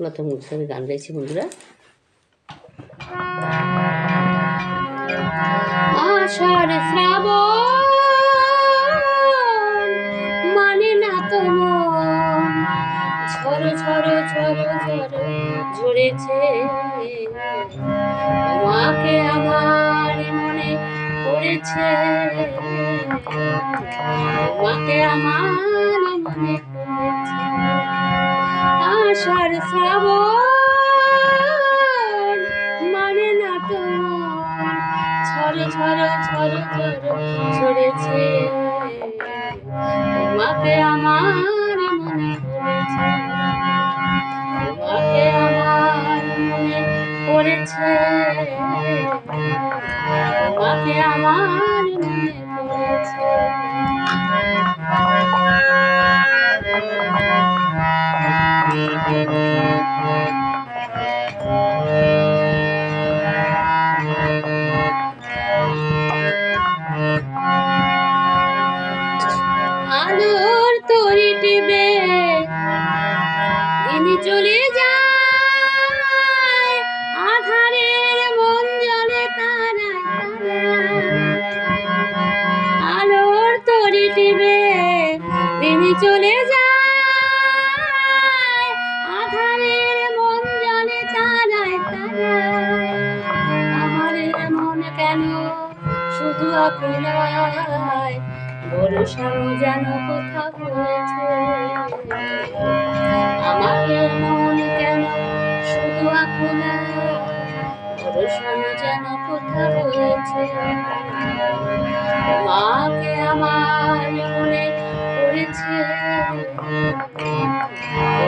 লতা মঙ্গেশকরের গান গাইছি বন্ধুরা। আষাঢ় শ্রাবণ মানে না তো মন, ঝড় ঝড় ঝড় ঝড় ঝরেছে তোমাকে আমার মনে পড়েছে, তোমাকে আমার মনে পড়েছে। আষাঢ় শ্রাবণ মানে না তো ঝড় ঝড় ঝড় ঝড় ঝরেছে তোমাকে আমার মনে পড়েছে, তোমাকে আমার মনে পড়েছে, তোমাকে আমার মনে পড়েছে। আলোর তরি টিপে দিন চলে যায়, আধারের মন জলে তারায়, আলোর তরি টিপে দিন চলে যায়, আধারের মন জলে তারায় তারায়। আমার মন কেন শুধু আপনার ভরসাও যেন কোথা হয়েছে, আমার মন কেন শুধু আপনার ভরসাও যেন কোথা হয়েছে, তোমাকে আমার মনে পড়েছে,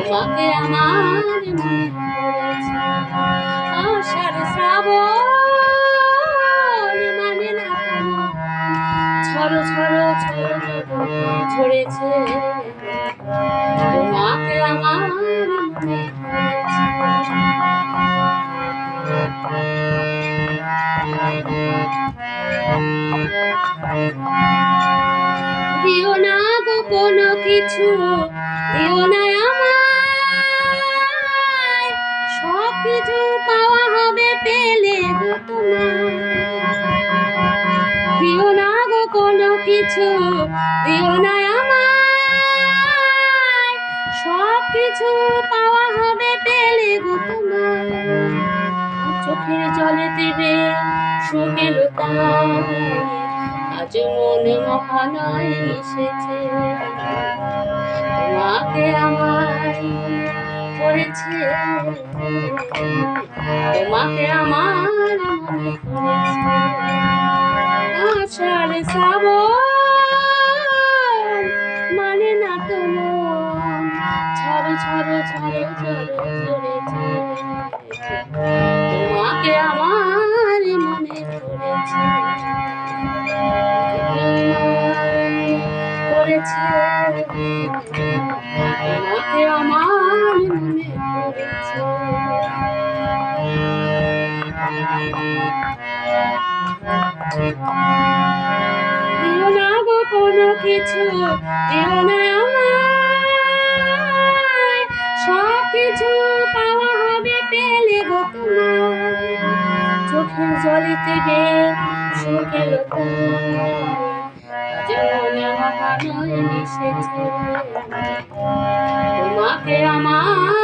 তোমাকে আমার মনে পড়েছে। আষাঢ় শ্রাবণ মানে না ঝড় ঝড় ঝড় ঝরেছে তোমাকে আমার মনে পড়েছে। দিও না গো কোনো কিছু, দিও না আমায়, সব কিছু পাওয়া হবে পেলে গো তোমায়। দিও না গো কোনো কিছু, দিও না আমায়, সব কিছু পাওয়া হবে পেলে গো তোমায়। চোখের জলে দেবে শুকিল তাই, আজ মন মহালয় মিশেছে, তোমাকে আমার পড়েছে, তোমাকে আমার মনে পড়েছে। আষাঢ় শ্রাবণ মানে না তো মন, ঝড় ঝড় ঝড় ঝড় ঝরেছে তোমাকে আমার মনে পড়েছে, পড়েছে, তোমাকে আমার মনে পড়েছে। দিও না গো কোনো কিছু, দিও না আমায়, সব কিছু পাওয়া হবে পেলে গো তোমায়। চোখের জলেতে বে শুকিল মনে মহালয় মিশেছে, তোমাকে আমার